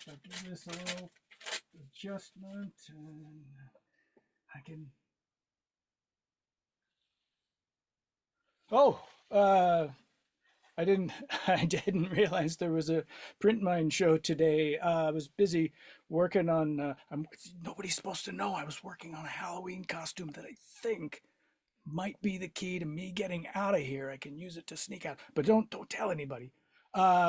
if I do this a little adjustment, and I can. Oh, I didn't. I didn't realize there was a print mine show today. I was busy working on. Nobody's supposed to know I was working on a Halloween costume that I think might be the key to me getting out of here. I can use it to sneak out, but don't tell anybody.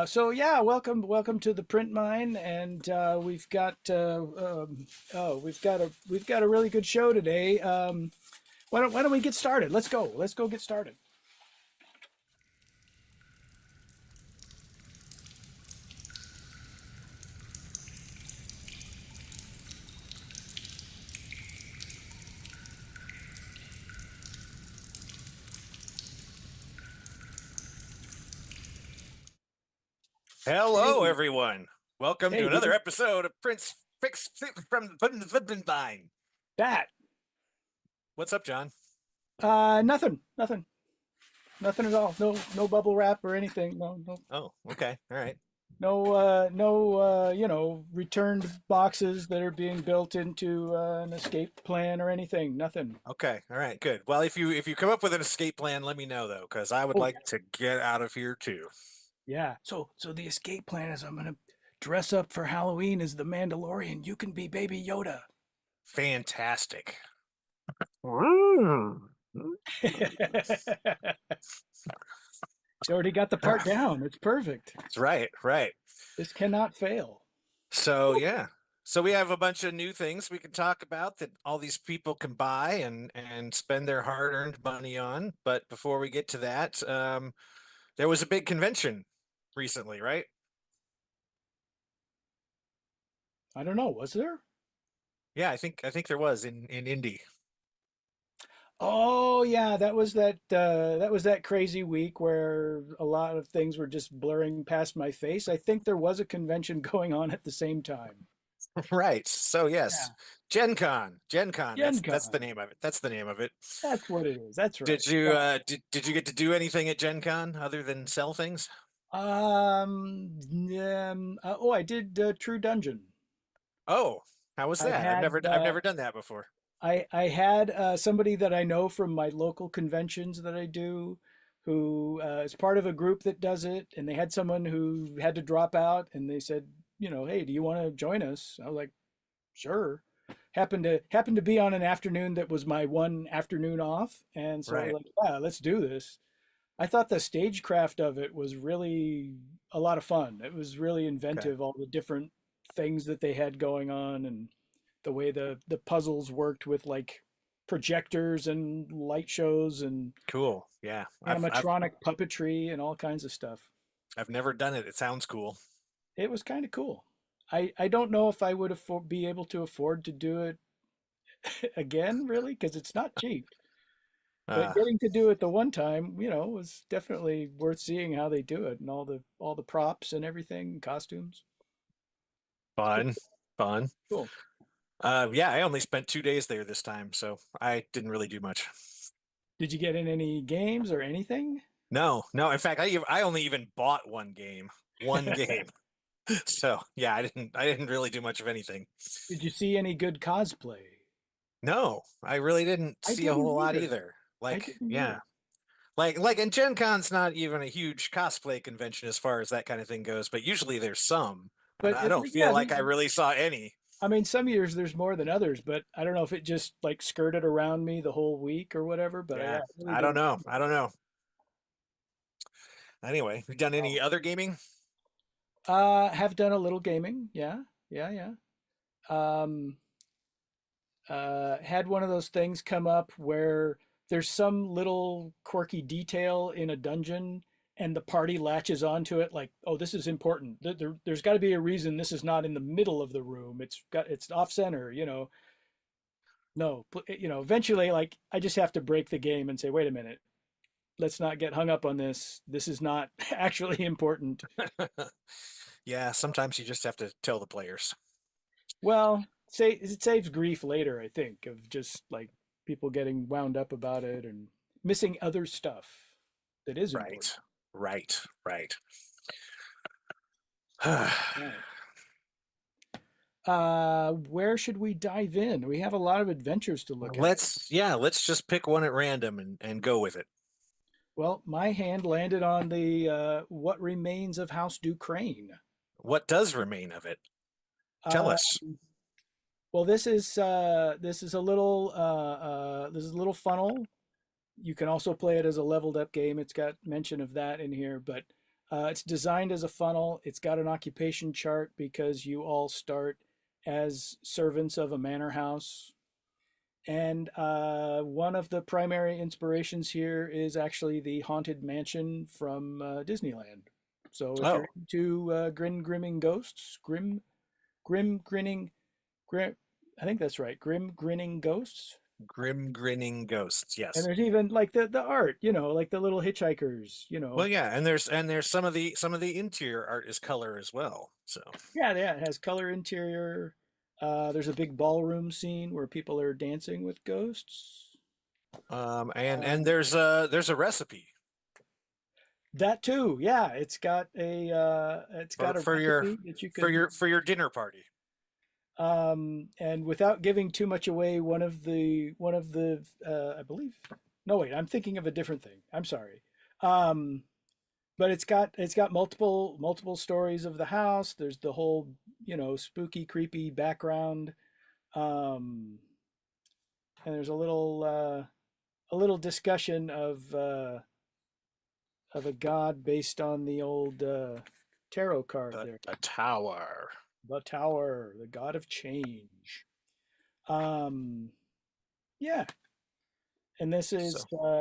So yeah, welcome to the print mine, and we've got a really good show today. Why don't we get started? Let's go get started. Hello, Hey, everyone. Welcome to hey, another dude, episode of Prince Fix from the Vine. Bat. What's up, John? Nothing at all. No bubble wrap or anything. Oh, okay. All right. No, returned boxes that are being built into an escape plan or anything. Nothing. Okay. All right. Good. Well, if you come up with an escape plan, let me know though, because I would Oh, like to get out of here too. yeah. So the escape plan is I'm gonna dress up for Halloween as the Mandalorian. You can be Baby Yoda. Fantastic. You already got the part down. It's perfect. That's right. Right. This cannot fail. So yeah. So we have a bunch of new things we can talk about that all these people can buy and spend their hard-earned money on. But before we get to that, there was a big convention recently, right? I don't know. Was there? Yeah, I think there was in Indy. Oh yeah, that was that crazy week where a lot of things were just blurring past my face. I think there was a convention going on at the same time. Right. So Yeah. yes, Gen Con. Gen Con. Gen That's the Con. name of it. That's the name of it. That's what it is. That's right. Did you Yeah. did you get to do anything at Gen Con other than sell things? Oh, I did True Dungeon. Oh, how was I that? had I've never done that before. I had somebody that I know from my local conventions that I do, who is part of a group that does it, and they had someone who had to drop out, and they said, hey, do you want to join us? I was like, sure. Happened to be on an afternoon that was my one afternoon off, and so I was Right. like, yeah, let's do this. I thought the stagecraft of it was really a lot of fun. It was really Okay. inventive, all the different things that they had going on, and the way the puzzles worked with like projectors and light shows and Cool. Yeah. animatronic puppetry and all kinds of stuff. I've never done it. It sounds cool. It was kind of cool. I don't know if I would be able to afford to do it again, really, because it's not cheap. But Uh, getting to do it the one time, was definitely worth seeing how they do it and all the props and everything, costumes. It's pretty fun. Fun. cool. Yeah, I only spent 2 days there this time, so I didn't really do much. Did you get in any games or anything? No, no. In fact, I only even bought one game. One game. So yeah, I didn't really do much of anything. Did you see any good cosplay? No, I really didn't I see a didn't whole lot either. either. I Like, didn't yeah. either. And Gen Con's not even a huge cosplay convention as far as that kind of thing goes, but usually there's some, and I don't feel Yeah, like I really saw any. I mean, some years there's more than others, but I don't know if it just like skirted around me the whole week or whatever. But yeah, Yeah, I really I don't didn't. know. I don't know. Anyway, we done any Wow. other gaming? Have done a little gaming. Yeah, yeah, yeah. Um, had one of those things come up where there's some little quirky detail in a dungeon and the party latches onto it like, oh, this is important. There's got to be a reason this is not in the middle of the room. It's off center. No, eventually, like, I just have to break the game and say, wait a minute, let's not get hung up on this. This is not actually important. Yeah, sometimes you just have to tell the players. Well, say it saves grief later, I think, of just like people getting wound up about it and missing other stuff that is important. Right, right, right. Right. Where should we dive in? We have a lot of adventures to look at. Let's just pick one at random and go with it. Well, my hand landed on the What Remains of House Duquesne. What does remain of it? Tell Uh, us. well, this is a little this is a little funnel. You can also play it as a leveled up game. It's got mention of that in here, but it's designed as a funnel. It's got an occupation chart because you all start as servants of a manor house. And one of the primary inspirations here is actually the Haunted Mansion from Disneyland. So if you're Oh, into grimming ghosts, grim grinning, grim, I think that's right, grim grinning ghosts. grim grinning ghosts. And Yes. there's even like the art, like the little hitchhikers, Well, yeah, and there's some of the interior art is color as well. So, Yeah, yeah, it has color interior. There's a big ballroom scene where people are dancing with ghosts. and Um, there's a recipe that too, yeah, it's for got a for your recipe that you for can. your for your dinner party. And without giving too much away, one of the I believe, no wait, I'm thinking of a different thing. I'm sorry. Um, but it's got multiple stories of the house. There's the whole, spooky, creepy background. Um, and there's a little discussion of a god based on the old tarot card The there. the tower. The Tower, the god of change. Um, yeah, and So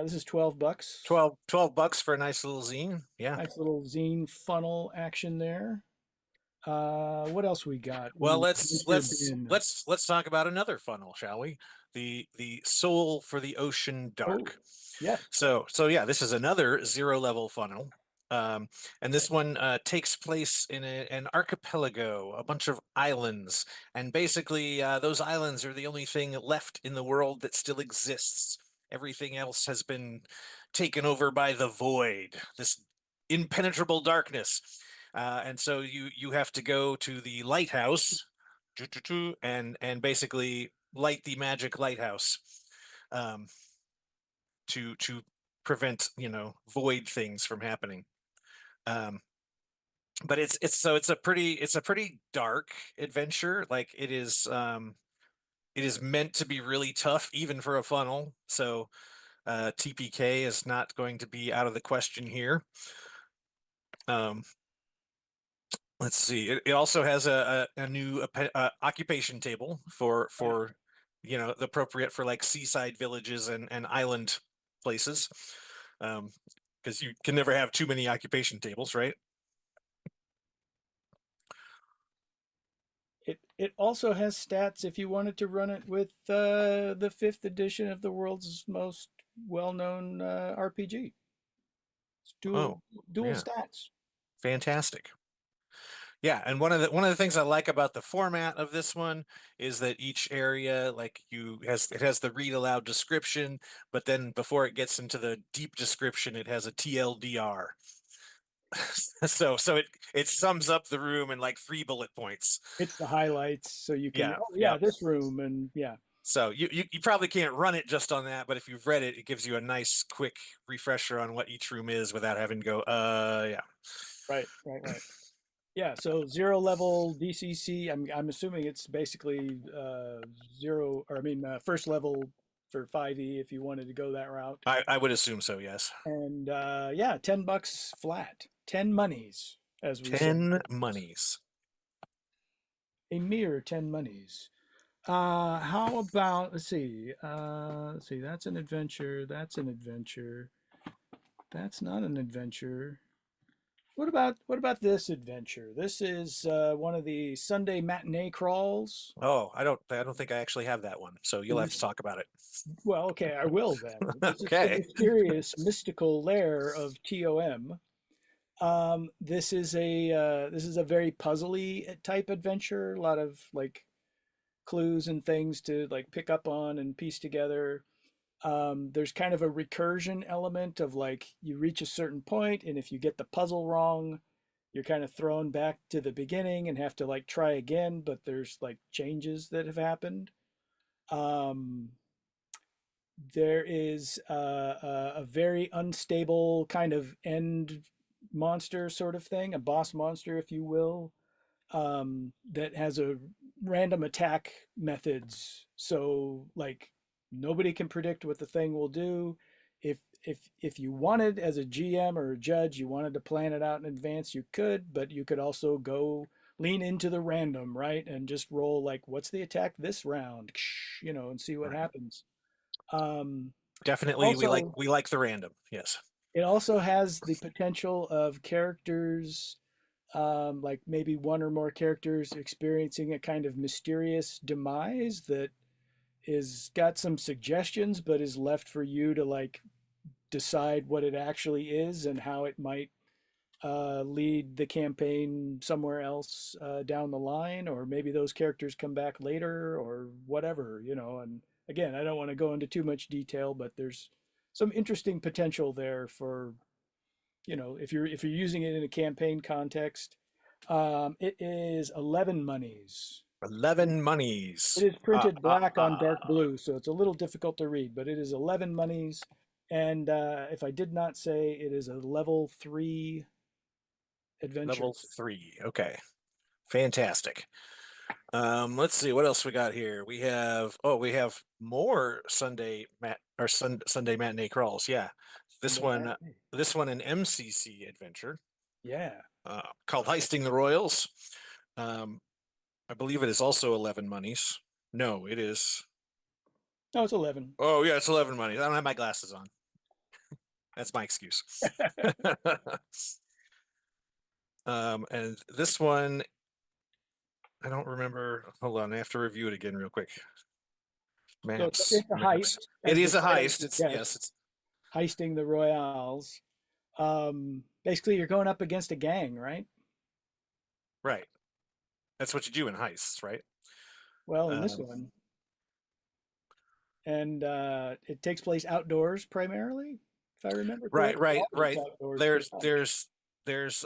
this is $12. 12 bucks for a nice little zine. Yeah. Nice little zine funnel action there. What else we got in Well, the let's adventure let's bin? let's let's talk about another funnel, shall we? The Soul for the Ocean Oh, Dark. yes. So yeah, this is another zero level funnel. Um, and this one takes place in an archipelago, a bunch of islands, and basically those islands are the only thing left in the world that still exists. Everything else has been taken over by the void, this impenetrable darkness. And so you have to go to the lighthouse and basically light the magic lighthouse um, to prevent void things from happening. Um, but it's a pretty dark adventure. Like it is meant to be really tough even for a funnel. So TPK is not going to be out of the question here. Um, let's see. It also has a new occupation table Yeah. for the appropriate for like seaside villages and island places. Because you can never have too many occupation tables, right? It also has stats if you wanted to run it with the fifth edition of the world's most well-known RPG. It's Oh, dual yeah, stats. fantastic. Yeah, and one of the things I like about the format of this one is that each area, like it has the read aloud description, but then before it gets into the deep description, it has a TLDR. So it sums up the room in like 3 bullet points. It's the highlights, so you can. Yeah, Oh yeah. yeah, this room, and yeah, So you probably can't run it just on that, but if you've read it, it gives you a nice quick refresher on what each room is without having to go, yeah. right. Yeah, so zero level DCC. I'm assuming it's basically zero, or I mean first level for 5e if you wanted to go that route. I would assume so, yes. And yeah, $10 flat, 10 monies, as we say, 10 monies. a mere 10 monies. How about let's see, that's an adventure. That's an adventure. That's not an adventure. What about this adventure? This is one of the Sunday matinee crawls. Oh, I don't think I actually have that one. So you'll In have to this, talk about it. well, okay, I will then. This is the Okay. mysterious, mystical lair of TOM. This is a very puzzly type adventure. A lot of like clues and things to like pick up on and piece together. There's kind of a recursion element of like you reach a certain point, and if you get the puzzle wrong, you're kind of thrown back to the beginning and have to like try again, but there's like changes that have happened. Um, there is a very unstable kind of end monster sort of thing, a boss monster, if you will, that has a random attack methods. So like nobody can predict what the thing will do. If you wanted as a GM or a judge, you wanted to plan it out in advance, you could, but you could also go lean into the random, right? And just roll like, what's the attack this round, you know, and see what Right. happens. Um, Definitely, also, we like the random. Yes. it also has the potential of characters, like maybe one or more characters experiencing a kind of mysterious demise that is got some suggestions, but is left for you to like decide what it actually is and how it might lead the campaign somewhere else down the line, or maybe those characters come back later, or whatever, you know. And again, I don't want to go into too much detail, but there's some interesting potential there for, you know, if you're using it in a campaign context. It is 11 monies. 11 It monies. is printed black on dark blue, so it's a little difficult to read, but it is 11 monies. And if I did not say, it is a level 3 adventure. Level 3. Okay. Fantastic. Let's see what else we got here. We have more Sunday matinee crawls. Yeah. This Sunday one, matinee. this one an MCC adventure, Yeah. called Heisting the Royals. Um, I believe it is also 11 monies. No, it is. No, it's 11. Oh, yeah, it's 11 monies. I don't have my glasses on. That's my excuse. And this one, I don't remember. Hold on, I have to review it again real quick. So Maps, it's a maps. heist, It as the is a title heist. It's yes, suggests, it's heisting the Royals. Basically, you're going up against a gang, right? right. That's what you do in heists, right? Well, in this Um, one, and it takes place outdoors primarily, if I remember right, correctly. right, All of it's right. outdoors, pretty There's, much. there's, there's,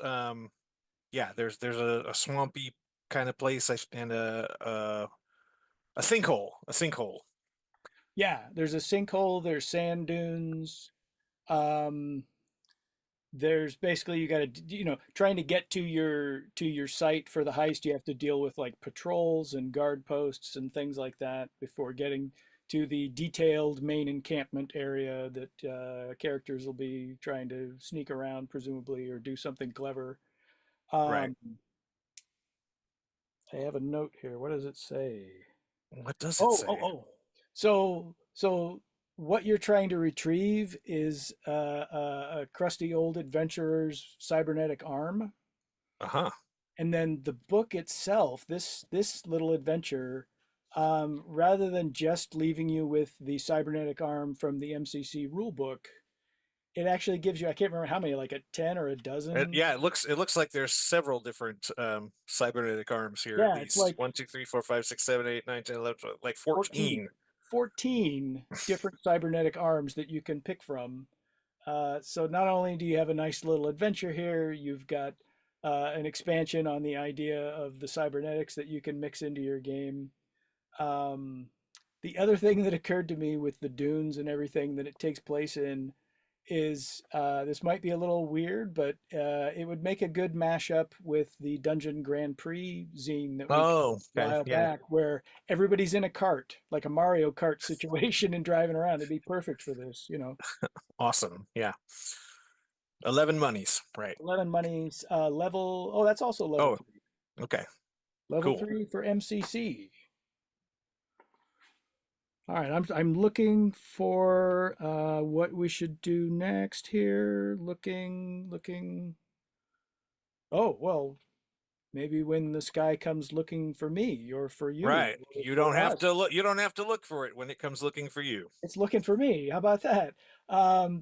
yeah, there's a swampy kind of place and a sinkhole. Yeah, there's a sinkhole. There's sand dunes. Um, there's basically you got to, you know, trying to get to your site for the heist. You have to deal with like patrols and guard posts and things like that before getting to the detailed main encampment area that characters will be trying to sneak around, presumably, or do something clever. Right. Um, I have a note here. What does it say? What does it Oh, oh, say? oh. So what you're trying to retrieve is a crusty old adventurer's cybernetic arm, Uh-huh. and then the book itself, this little adventure, rather than just leaving you with the cybernetic arm from the MCC rulebook, it actually gives you, I can't remember how many, like a 10 or a dozen. Yeah, it looks like there's several different cybernetic arms here, at Yeah, it's least. like 1, 2, 3, 4, 5, 6, 7, 8, 9, 10, 11, 12, like 14, 14. 14 different cybernetic arms that you can pick from. So not only do you have a nice little adventure here, you've got an expansion on the idea of the cybernetics that you can mix into your game. Um, the other thing that occurred to me with the dunes and everything that it takes place in is this might be a little weird, but it would make a good mashup with the Dungeon Grand Prix zine that we covered Oh, a okay. while Yeah. back, where everybody's in a cart, like a Mario Kart situation, and driving around. It'd be perfect for this, you know. Awesome. Yeah. 11 monies. Right. 11 monies, level. Oh, that's also level Oh, 3. okay. Level Cool. 3 for MCC. All right, I'm looking for what we should do next here. Looking. Oh, well, maybe when the sky comes looking for me or for you Right. or You don't for have us, to look, you don't have to look for it when it comes looking for you. it's looking for me. How about that?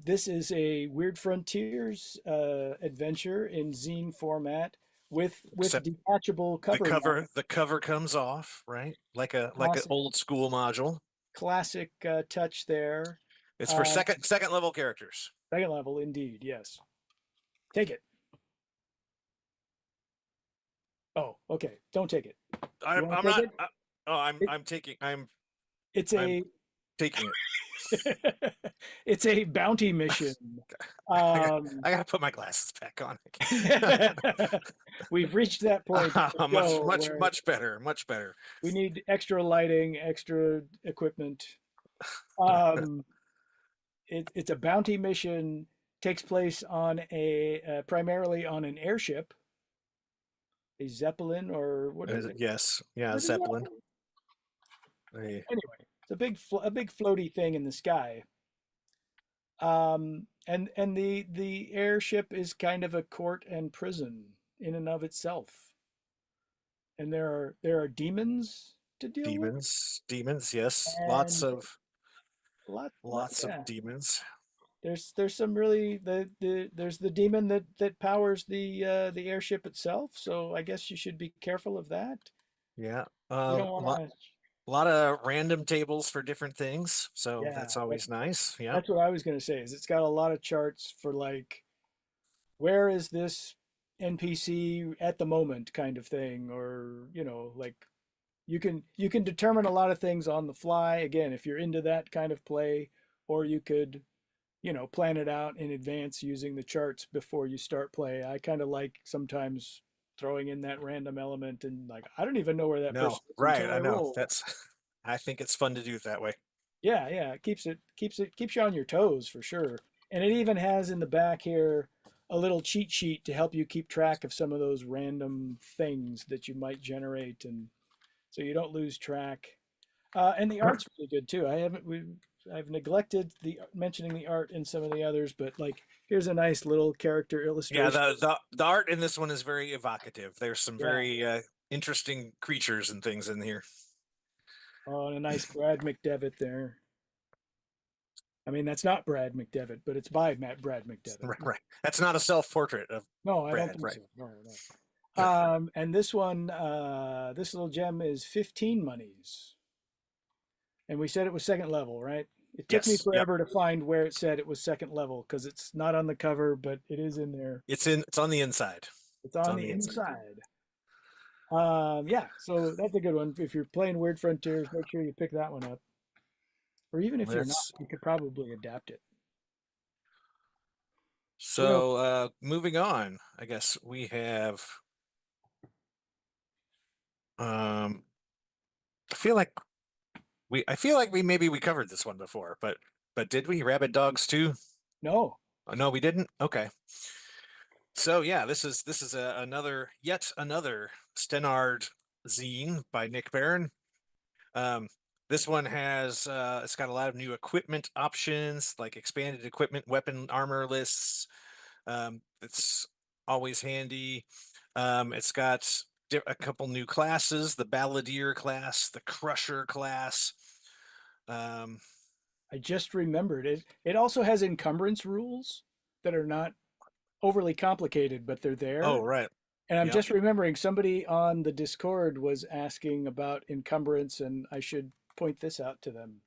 This is a Weird Frontiers adventure in zine format with Except detachable cover models. the cover comes off, right? Like an Classic old school module. classic touch there. It's for Um, second level characters. Second level, indeed. Yes. Take it. Oh, okay. Don't take it. You I'm want I'm to take not. it? Oh, it it's I'm a taking it. it's a bounty mission. I got Um, I gotta put my glasses back on. we've reached that point in the Much show much where much better. Much better. we need extra lighting, extra equipment. Um, it's a bounty mission. Takes place on a primarily on an airship, a Zeppelin, or what is it? Yes. Yeah. Is it a Zeppelin. Zeppelin? Eh, Anyway, it's a big floaty thing in the sky. And the airship is kind of a court and prison in and of itself. And there are demons to deal with, Demons. Yes. and Lots of yeah. demons. There's some really there's the demon that powers the airship itself. So I guess you should be careful of that. Yeah. You don't want to. A lot of random tables for different things, so Yeah, that's always nice. Yeah. that's what I was going to say. Is it's got a lot of charts for like where is this NPC at the moment kind of thing, or like you can determine a lot of things on the fly. Again, if you're into that kind of play, or you could plan it out in advance using the charts before you start play. I kind of like sometimes throwing in that random element and like I don't even know where that No, person is right. until I I know. roll. I think it's fun to do it that way. Yeah, yeah, it keeps you on your toes for sure. And it even has in the back here a little cheat sheet to help you keep track of some of those random things that you might generate, and so you don't lose track. And the art's really good too. I've neglected the mentioning the art in some of the others, but like here's a nice little character Yeah, illustration. the art in this one is very evocative. There's some Yeah. very interesting creatures and things in here. Oh, and a nice Brad McDevitt there. I mean, that's not Brad McDevitt, but it's by Brad McDevitt. Right, right. That's not a self-portrait of No, I don't Brad, think right? so. No, no. And this one, this little gem is 15 monies. And we said it was second level, right? It took me Yes. Yep. forever to find where it said it was second level because it's not on the cover, but it is in there. It's on the inside. It's It's on on the the inside. inside. Yeah, so that's a good one. If you're playing Weird Frontiers, make sure you pick that one up. Or even if you're not, Let's you could probably adapt it. You know, so moving on. I guess we have I feel like I feel like we maybe we covered this one before, but did we? Rabid Dogs too? no, Oh, no, we didn't. Okay. So yeah, this is another yet another Stenard zine by Nick Barron. Um, this one has it's got a lot of new equipment options, like expanded equipment, weapon armor lists. It's always handy. It's got a couple new classes: the Balladeer class, the Crusher class. Um, I just remembered it. It also has encumbrance rules that are not overly complicated, but they're oh, there. right. And I'm Yep. just remembering somebody on the Discord was asking about encumbrance, and I should point this out to them.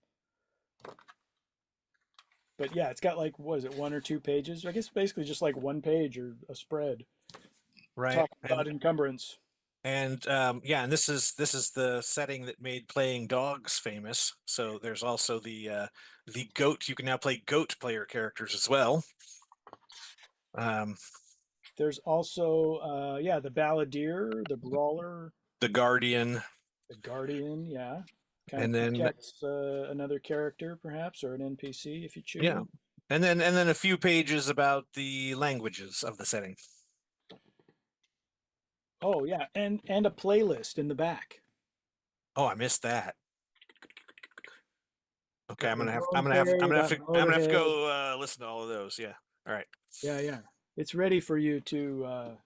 But yeah, it's got like, what is it, one or two pages? I guess basically just like one page or a spread Right. talking about encumbrance. Yeah, and this is the setting that made playing dogs famous. So there's also the goat. You can now play goat player characters as well. Um, There's also, yeah, the Balladeer, the Brawler, the Guardian, the Guardian, yeah. Kind and of then protects another character, perhaps, or an NPC if you yeah, choose. and then a few pages about the languages of the setting. Oh, yeah, and a playlist in the back. Oh, I missed that. Okay, Got the Drone Fairy, got I'm gonna have to Motorhead. go listen to all of those. Yeah. All right. Yeah, yeah. It's ready for you to,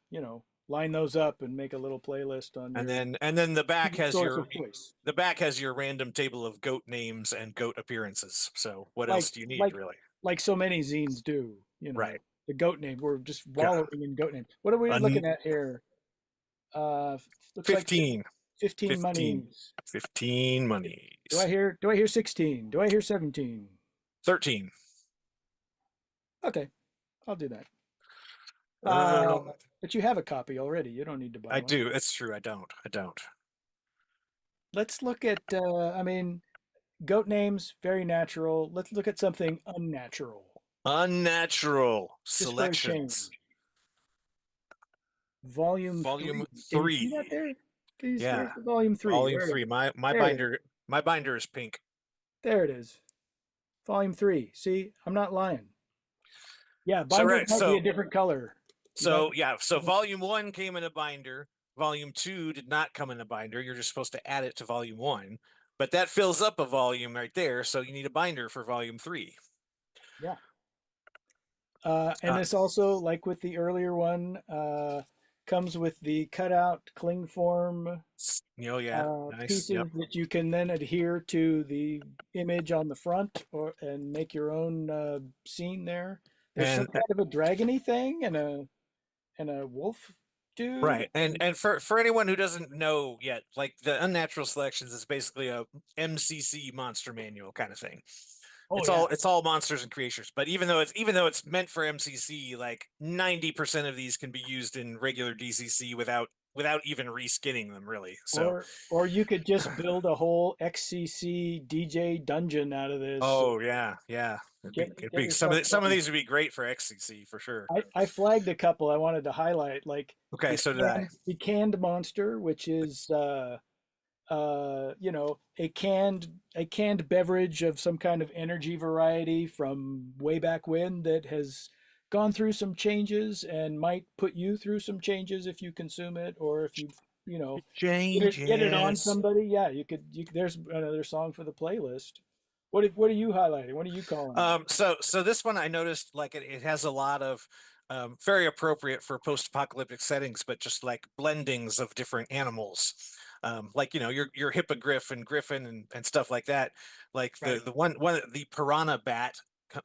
line those up and make a little playlist on your And then music source of choice. the back has your random table of goat names and goat appearances. So what Like, else do you need like, really? like so many zines do. Right. The goat name. We're just Yeah. wallowing in goat names. What are we Un looking at here? Uh, looks like 15, 15 15, monies. 15 monies. Do I hear 16? Do I hear 17? 13. Okay, I'll do that. Uh, but you have a copy already. You don't need to buy I one. do. It's true. I don't. I don't. Let's look at, I mean, goat names, very natural. Let's look at something unnatural, Unnatural just for a selections. change. Volume Volume 3. Can you see that 3. there? Please, Yeah. where's the volume 3? Volume 3. My There it is. binder is pink. There it is. Volume 3. See, I'm not lying. Yeah, So binders right. might be a different color. You might. So yeah. So volume 1 came in a binder. Volume 2 did not come in a binder. You're just supposed to add it to volume 1. But that fills up a volume right there. So you need a binder for volume 3. Yeah. And Uh, this also, like with the earlier one, comes with the cutout cling form yeah. Nice. Yep. pieces that you can then adhere to the image on the front and make your own scene there. There's some And kind of a dragony thing and a wolf dude. right. And for anyone who doesn't know yet, like the unnatural selections is basically a MCC monster manual kind of thing. Oh yeah. It's all monsters and creatures, but even though it's meant for MCC, like 90% of these can be used in regular DCC without even reskinning them really. So Or you could just build a whole XCC DJ dungeon out of this. oh yeah, yeah. It'd Get be yourself some of going. these would be great for XCC for sure. I flagged a couple I wanted to highlight, like Okay, so did I. the canned monster, which is you know, a canned beverage of some kind of energy variety from way back when that has gone through some changes and might put you through some changes if you consume it or if you know get it on Changes. somebody. Yeah, there's another song for the playlist. What are you highlighting? What are you calling it? So this one I noticed like it has a lot of very appropriate for post-apocalyptic settings, but just like blendings of different animals. Like your hippogriff and griffin and stuff like that. Like Right. the piranha bat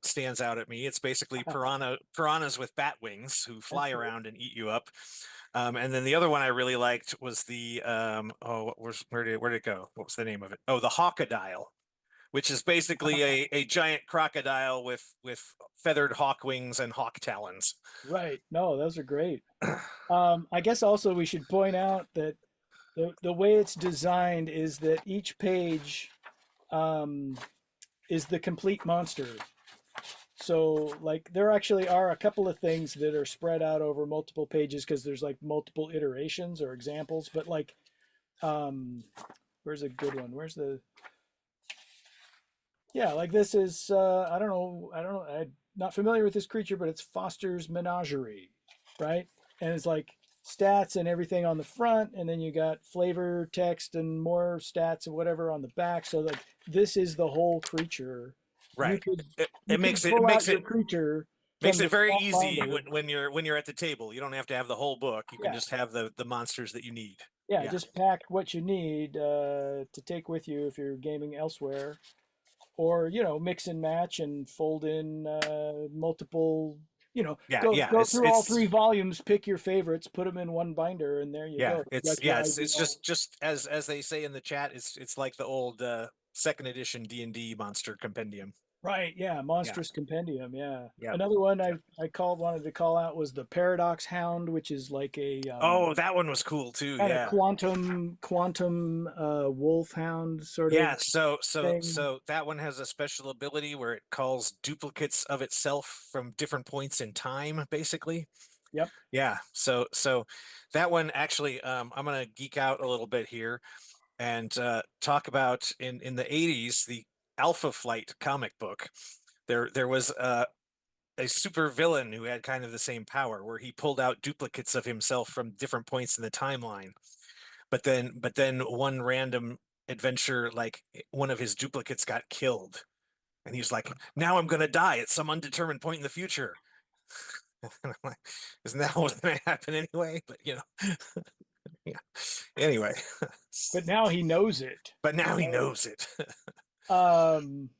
stands out at me. It's basically piranhas with bat wings who That's fly cool. around and eat you up. And then the other one I really liked was the where did it go? What was the name of it? Oh, the hawkadile, which is basically a giant crocodile with feathered hawk wings and hawk talons. Right. No, those are great. I guess also we should point out that the way it's designed is that each page um, is the complete monster. So like there actually are a couple of things that are spread out over multiple pages because there's like multiple iterations or examples. But like, um, where's a good one? Where's the yeah? Like this is I don't know. I'm not familiar with this creature, but it's Foster's Menagerie, right? And it's like stats and everything on the front, and then you got flavor text and more stats and whatever on the back. So like this is the whole creature. You Right. could It you could makes it pull out makes your it creature makes from it the very small easy binder. when you're at the table. You don't have to have the whole book. You can Yeah, just have the monsters that you need. yeah. Yeah. Just pack what you need to take with you if you're gaming elsewhere, or mix and match and fold in multiple. Yeah, Go yeah. go It's through all it's three volumes, pick your favorites, put them in one binder, and there you yeah, go. You got your it's ideal. just as they say in the chat, it's like the old second edition D&D monster compendium. Right, yeah, Yeah. Monstrous Compendium, yeah. Yeah. Another one I wanted to call out was the Paradox Hound, which is like a Oh, that one was cool too. kind of Yeah. quantum wolf hound sort of Yeah, thing. so that one has a special ability where it calls duplicates of itself from different points in time, basically. Yep. Yeah, so that one actually, I'm gonna geek out a little bit here and talk about in the 80s, the Alpha Flight comic book. There was a super villain who had kind of the same power, where he pulled out duplicates of himself from different points in the timeline. But then one random adventure, like one of his duplicates got killed, and he's like, "Now I'm gonna die at some undetermined point in the future." And I'm like, "Isn't that what's gonna happen anyway?" But yeah. Anyway, But now he knows it. but now he knows it. Um,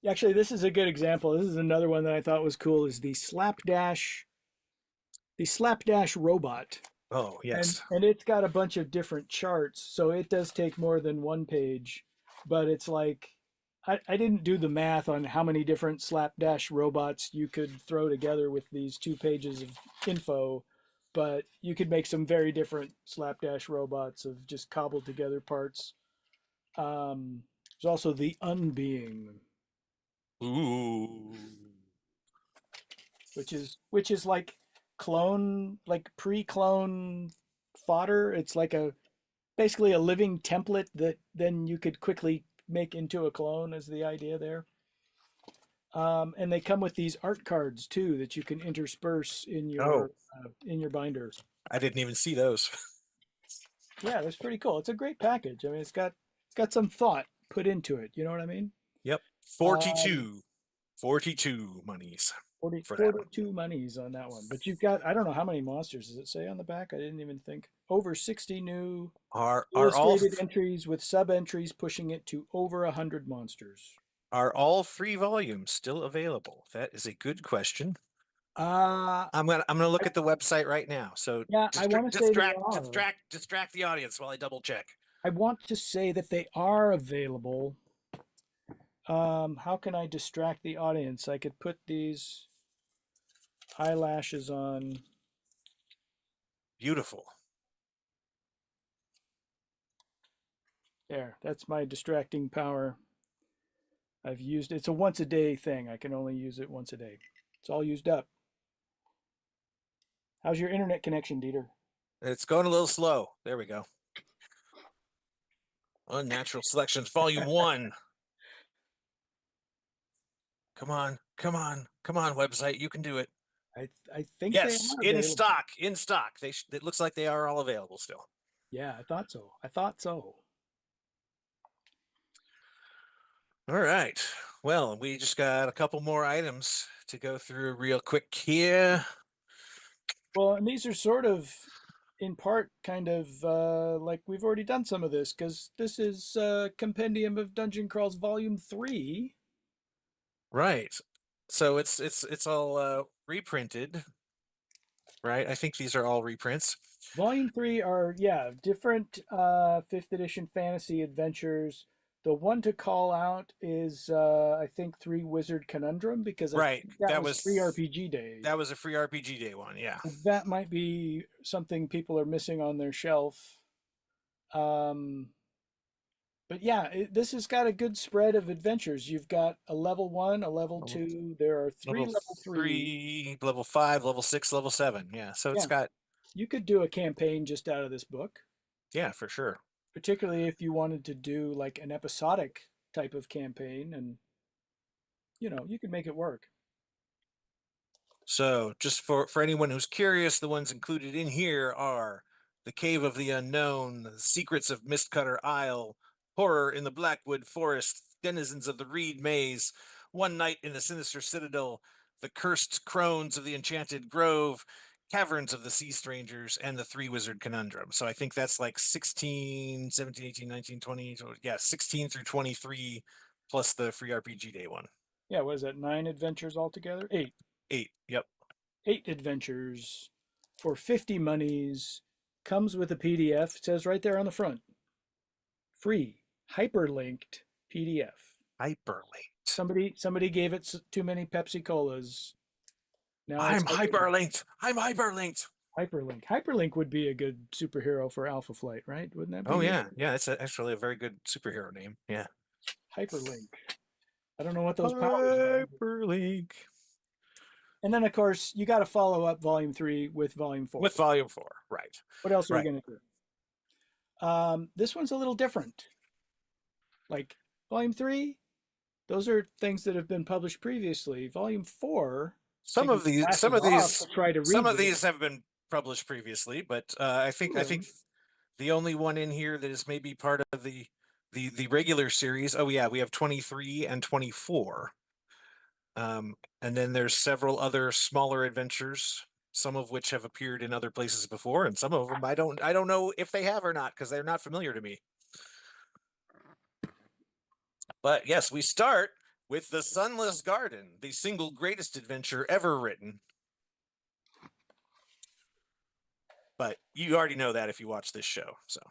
Actually, this is a good example. This is another one that I thought was cool. Is the Slapdash robot, Oh and yes, it's got a bunch of different charts, so it does take more than one page. But it's like I didn't do the math on how many different Slapdash robots you could throw together with these 2 pages of info. but you could make some very different slapdash robots of just cobbled together parts. There's also the Unbeing, Ooh. which is like clone, like pre-clone fodder. It's like a basically a living template that then you could quickly make into a clone, is the idea there. And they come with these art cards too that you can intersperse Oh, in your binder. I didn't even see those. Yeah, that's pretty cool. It's a great package. I mean, it's got some thought put into it. You know what I mean? Yep. Um, 42. 42 monies 40, for that one. 42 monies on that one. But you've got, I don't know how many monsters does it say on the back? I didn't even think. Over 60 new Are all illustrated entries with sub entries pushing it to over 100 monsters. are all 3 volumes still available? That is a good question. Uh, I'm gonna look at the website right now. So yeah, I want to say they are. distract the audience while I double check. I want to say that they are available. How can I distract the audience? I could put these eyelashes on. Beautiful. There, that's my distracting power. I've used it's a once a day thing. I can only use it once a day. It's all used up. How's your internet connection, Dieter? It's going a little slow. There we go. Unnatural Selections, Volume 1. Come on, come on, come on, website. You can do it. I think they Yes, are in available. stock, in stock. It looks like they are all available still. Yeah, I thought so. I thought so. All right. Well, we just got a couple more items to go through real quick here. Well, and these are sort of, in part, kind of like we've already done some of this because this is Compendium of Dungeon Crawls Volume 3. Right. So it's all reprinted, right? I think these are all reprints. Volume 3 are, yeah, different 5th edition fantasy adventures. The one to call out is, I think, Three Wizard Conundrum because I Right. think that was free RPG Day. That was a free RPG Day one, yeah. That might be something people are missing on their shelf. Um, but yeah, this has got a good spread of adventures. You've got a level 1, a level 2. There are 3 Level level 3. 3, level 5, level 6, level 7. Yeah. So it's Yeah, got, you could do a campaign just out of this book, yeah, for sure. particularly if you wanted to do like an episodic type of campaign, and you could make it work. So just for anyone who's curious, the ones included in here are The Cave of the Unknown, The Secrets of Mistcutter Isle, Horror in the Blackwood Forest, Denizens of the Reed Maze, One Night in the Sinister Citadel, The Cursed Crones of the Enchanted Grove, Caverns of the Sea Strangers, and the Three Wizard Conundrum. So I think that's like 16, 17, 18, 19, 20. Yeah, 16 through 23 plus the free RPG Day one. Yeah, what is that? 9 adventures altogether? 8. 8. Yep. 8 adventures for 50 monies. Comes with a PDF. It says right there on the front. Free, hyperlinked PDF. Hyperlinked. Somebody gave it too many Pepsi Colas. Now I'm hyperlinked. I'm hyperlinked. Hyperlink. Hyperlink would be a good superhero for Alpha Flight, right? Wouldn't that be? Oh yeah, yeah. It's actually a very good superhero name. Yeah. Hyperlink. I don't know what those powers are. Hyperlink. And then of course you got to follow up Volume 3 with Volume 4. With Volume 4, right? What else are we Right. going to do? This one's a little different. Like Volume 3, those are things that have been published previously. Volume 4, Some of these try to read some of this. these have been published previously, but I think the only one in here that is maybe part of the regular series. Oh yeah, we have 23 and 24. And then there's several other smaller adventures, some of which have appeared in other places before, and some of them I don't know if they have or not because they're not familiar to me. But yes, we start with The Sunless Garden, the single greatest adventure ever written. But you already know that if you watch this show. So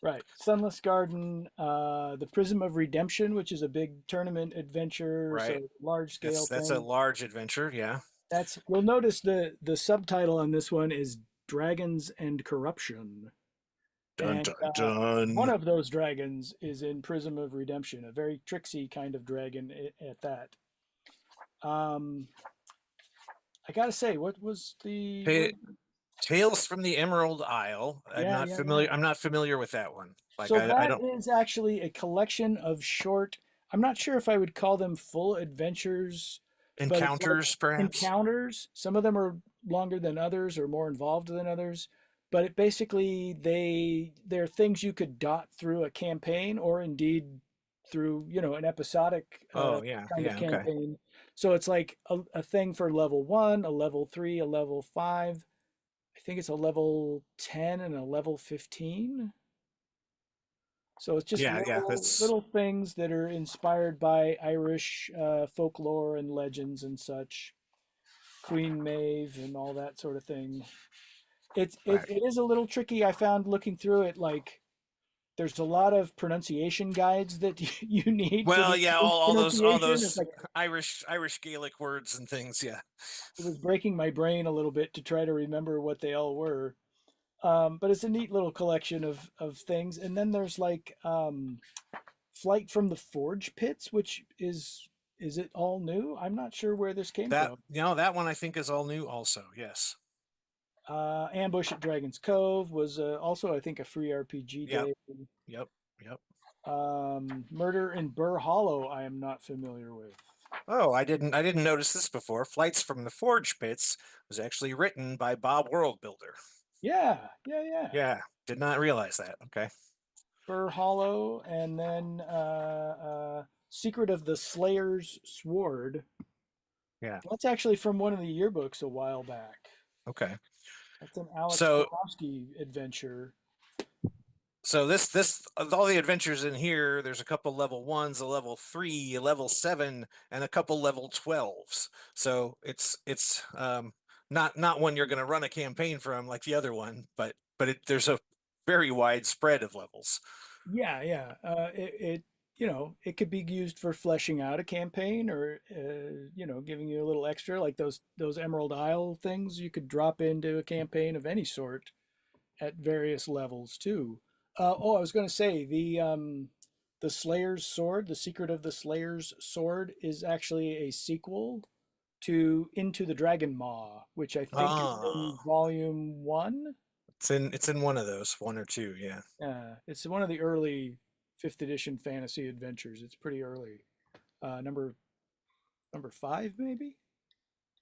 Right. Sunless Garden, The Prism of Redemption, which is a big tournament adventure, right, so large scale that's thing. a large adventure. Yeah, You'll notice the subtitle on this one is Dragons and Corruption. Dun And dun one dun. of those dragons is in Prism of Redemption, a very tricksy kind of dragon at that. Um, I gotta say, what was the Ta- what? Tales from the Emerald Isle. Yeah, yeah, yeah. I'm not familiar with that one. Like So I that don't is actually a collection of short. I'm not sure if I would call them full adventures, but it's like encounters perhaps. encounters. Some of them are longer than others or more involved than others. But it basically they're things you could dot through a campaign or indeed through an episodic Oh yeah, kind of yeah, okay. campaign. So it's like a thing for level 1, a level 3, a level 5. I think it's a level 10 and a level 15. So it's just Yeah, yeah. little That's little things that are inspired by Irish folklore and legends and such. Queen Maeve and all that sort of thing. It's it, right. it is a little tricky. I found looking through it, like there's a lot of pronunciation guides that you need for Well, the yeah, all pronunciation. It's those like Irish Gaelic words and things. Yeah. it was breaking my brain a little bit to try to remember what they all were. But it's a neat little collection of things. And then there's like Flight from the Forge Pits, which is it all new? I'm not sure where this came That from. that one I think is all new also. Yes. Ambush at Dragon's Cove was also, I think, a free RPG Yep. day. Yep. Yep. Murder in Burr Hollow, I am not familiar with. Oh, I didn't notice this before. Flights from the Forge Pits was actually written by Bob Worldbuilder. Yeah, yeah, yeah. Yeah, did not realize that. Okay. Burr Hollow, and then Secret of the Slayer's Sword. Yeah. That's actually from one of the yearbooks a while back. Okay. That's an Alex So Borowski adventure. this of all the adventures in here, there's a couple level 1s, a level 3, a level 7, and a couple level 12s. So it's not one you're going to run a campaign from like the other one, but there's a very wide spread of levels. Yeah, yeah. It could be used for fleshing out a campaign, or giving you a little extra, like those Emerald Isle things you could drop into a campaign of any sort at various levels too. I was going to say the Slayer's Sword, the Secret of the Slayer's Sword, is actually a sequel to Into the Dragon Maw, which I think is in Ah, volume 1. it's in one of those, one or two, yeah. It's one of the early fifth edition fantasy adventures. It's pretty early. Number 5, maybe.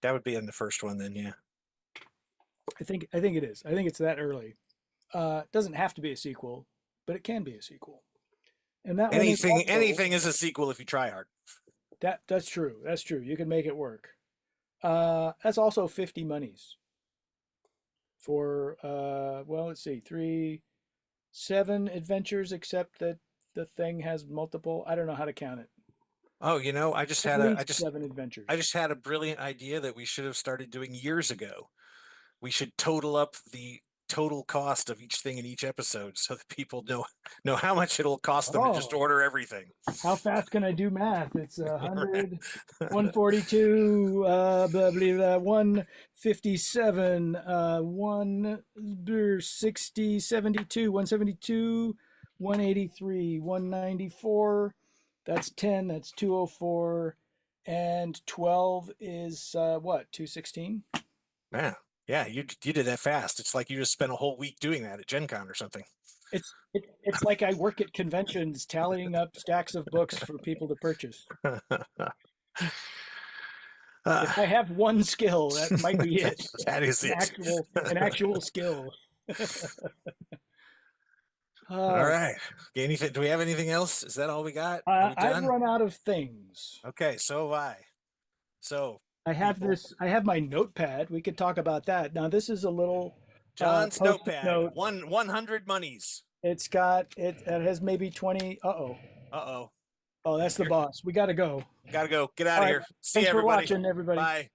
That would be in the first one then, yeah. I think it is. I think it's that early. It doesn't have to be a sequel, but it can be a sequel. And that one is also Anything is a sequel if you try hard. that's true. That's true. You can make it work. That's also 50 monies for well, let's see, 7 adventures, except that the thing has multiple. I don't know how to count it. Oh, At least 7 I adventures. just had a brilliant idea that we should have started doing years ago. We should total up the total cost of each thing in each episode so that people know how much it'll cost them to just Oh, order everything. how fast can I do math? It's Right. 100, 142, blah, blah, blah, 157, 160, 72, 172, 183, 194. That's 10, that's 204. And 12 is what, 216? Yeah. Yeah, you did that fast. It's like you just spent a whole week doing that at Gen Con or something. It's like I work at conventions tallying up stacks of books for people to purchase. Uh, If I have one skill, that might be it. that is An it. actual skill. All Uh, right. Okay, anything? Do we have anything else? Is that all we got? Are we I've done? run out of things. Okay, so have I. So, I have people, this. I have my notepad. We could talk about that. Now, this is a little John's post-it notepad, note. 100 monies. It has maybe 20. Uh-oh. Uh-oh. Oh, that's the Here, boss. We got to go. gotta go. Get out All of right. here. See you, Thanks for everybody. watching, everybody. Bye.